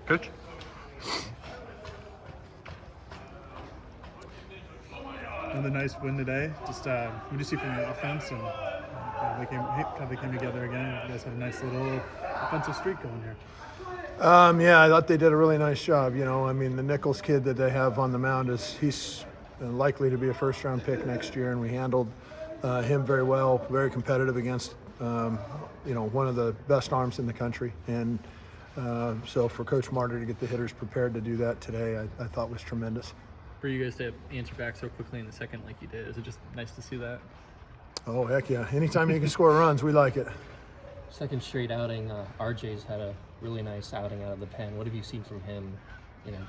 Coach? Another nice win today. Just what do you see from the offense and how they came together again? You guys had a nice little offensive streak going here. Yeah, I thought they did a really nice job. I mean, the Nichols kid that they have on the mound he's likely to be a first-round pick next year, and we handled him very well, very competitive against one of the best arms in the country. And so for Coach Martyr to get the hitters prepared to do that today, I thought was tremendous. For you guys to answer back so quickly in the second like you did, is it just nice to see that? Oh, heck yeah. Anytime you can score runs, we like it. Second straight outing, RJ's had a really nice outing out of the pen. What have you seen from him in a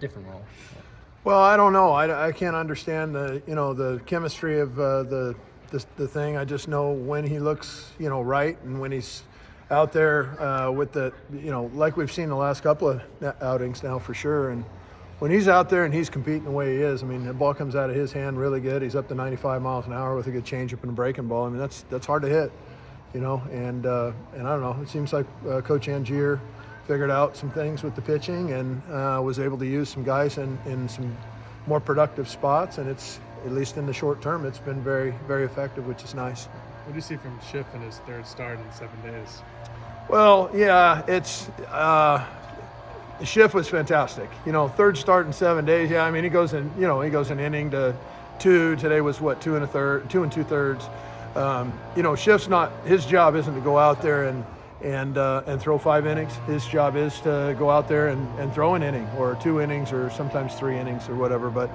different role? Well, I don't know. I can't understand the chemistry of the thing. I just know when he looks right, and when he's out there with the like we've seen the last couple of outings now for sure. And when he's out there and he's competing the way he is, I mean, the ball comes out of his hand really good. He's up to 95 miles an hour with a good changeup and a breaking ball. I mean, that's hard to hit, and I don't know. It seems like Coach Angier figured out some things with the pitching and was able to use some guys in some more productive spots. And it's, at least in the short term, it's been very, very effective, which is nice. What do you see from Schiff in his third start in 7 days? Well, yeah, it's Schiff was fantastic. Third start in 7 days. Yeah, I mean, he goes in inning to two. Today was what, 2 2.3. Schiff's not, his job isn't to go out there and throw 5 innings. His job is to go out there and throw an inning or 2 innings or sometimes 3 innings or whatever. But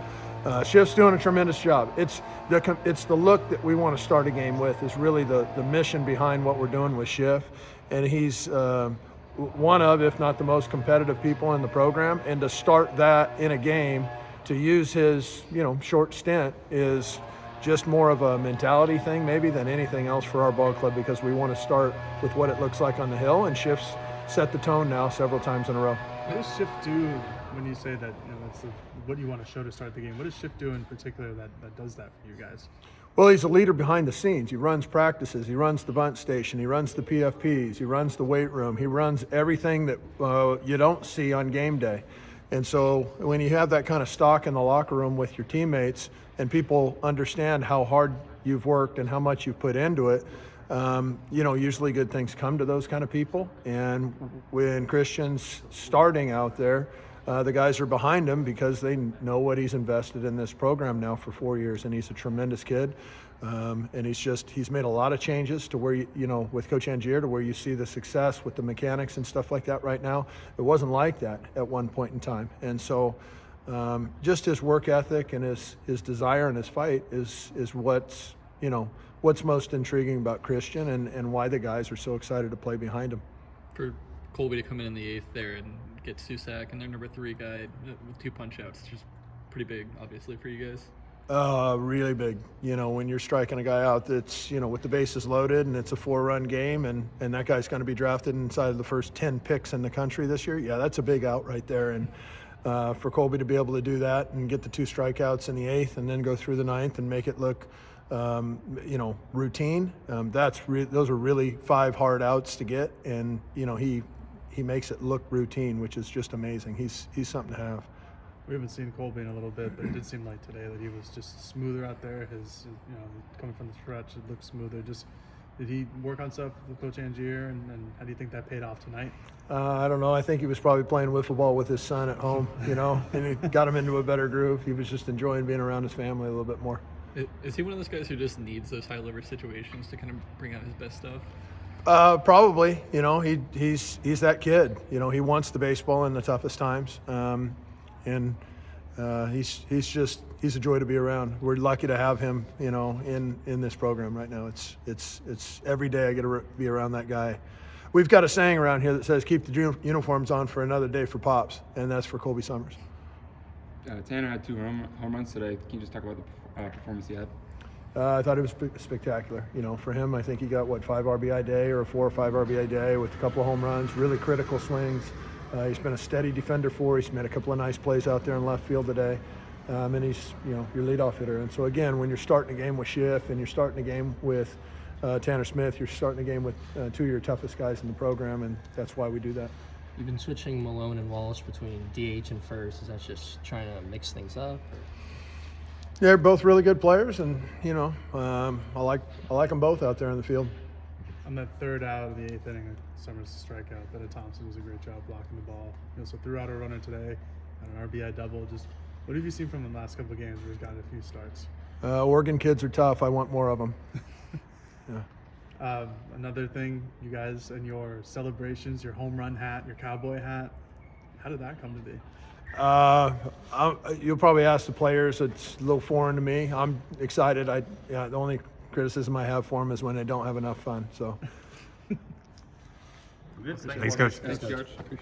Schiff's doing a tremendous job. It's the look that we want to start a game with, is really the mission behind what we're doing with Schiff. And he's one of, if not the most competitive people in the program. And to start that in a game, to use his short stint, is just more of a mentality thing maybe than anything else for our ball club, because we want to start with what it looks like on the hill, and Schiff's set the tone now several times in a row. What does Schiff do when you say that that's what you want to show to start the game? What does Schiff do in particular that does that for you guys? Well, he's a leader behind the scenes. He runs practices, he runs the bunt station, he runs the PFPs, he runs the weight room, he runs everything that you don't see on game day. And so when you have that kind of stock in the locker room with your teammates, and people understand how hard you've worked and how much you've put into it, usually good things come to those kind of people. And when Christian's starting out there, the guys are behind him because they know what he's invested in this program now for 4 years, and he's a tremendous kid. And he's made a lot of changes to where, with Coach Angier, to where you see the success with the mechanics and stuff like that right now. It wasn't like that at one point in time. And so just his work ethic and his desire and his fight is what's most intriguing about Christian, and why the guys are so excited to play behind him. For Colby to come in the 8th there and get Susak and their number 3 guy with 2 punch-outs, it's just pretty big, obviously, for you guys. Really big. When you're striking a guy out that's, with the bases loaded, and it's a 4-run game, and that guy's going to be drafted inside of the first 10 picks in the country this year. Yeah, that's a big out right there. And for Colby to be able to do that and get the 2 strikeouts in the 8th and then go through the 9th and make it look, routine, those are really 5 hard outs to get. And, he makes it look routine, which is just amazing. He's something to have. We haven't seen Colby in a little bit, but it did seem like today that he was just smoother out there. His coming from the stretch, it looked smoother. Did he work on stuff with Coach Angier, and how do you think that paid off tonight? I don't know. I think he was probably playing wiffle ball with his son at home, and he got him into a better groove. He was just enjoying being around his family a little bit more. Is he one of those guys who just needs those high leverage situations to kind of bring out his best stuff? Probably. He's that kid. He wants the baseball in the toughest times, and he's a joy to be around. We're lucky to have him, in this program right now. It's every day I get to be around that guy. We've got a saying around here that says, "Keep the uniforms on for another day for Pops," and that's for Colby Summers. Tanner had 2 home runs today. Can you just talk about the performance he had? I thought it was spectacular. For him, I think he got, 5 RBI day or a 4 or 5 RBI day with a couple of home runs, really critical swings. He's been a steady defender for us. He's made a couple of nice plays out there in left field today. And he's, your leadoff hitter. And so, again, when you're starting a game with Schiff and you're starting a game with Tanner Smith, you're starting a game with 2 of your toughest guys in the program, and that's why we do that. You've been switching Malone and Walsh between DH and first. Is that just trying to mix things up? Or? They're both really good players, and I like them both out there in the field. On that third out of the 8th inning, Summers' strikeout, Bennett Thompson was a great job blocking the ball. So threw out a runner today, an RBI double. Just what have you seen from the last couple of games where he's gotten a few starts? Oregon kids are tough. I want more of them. Yeah. Another thing, you guys and your celebrations, your home run hat, your cowboy hat, how did that come to be? You'll probably ask the players. It's a little foreign to me. I'm excited. The only criticism I have for them is when they don't have enough fun. So. Good. Thanks, Coach. Thanks, George. Appreciate it.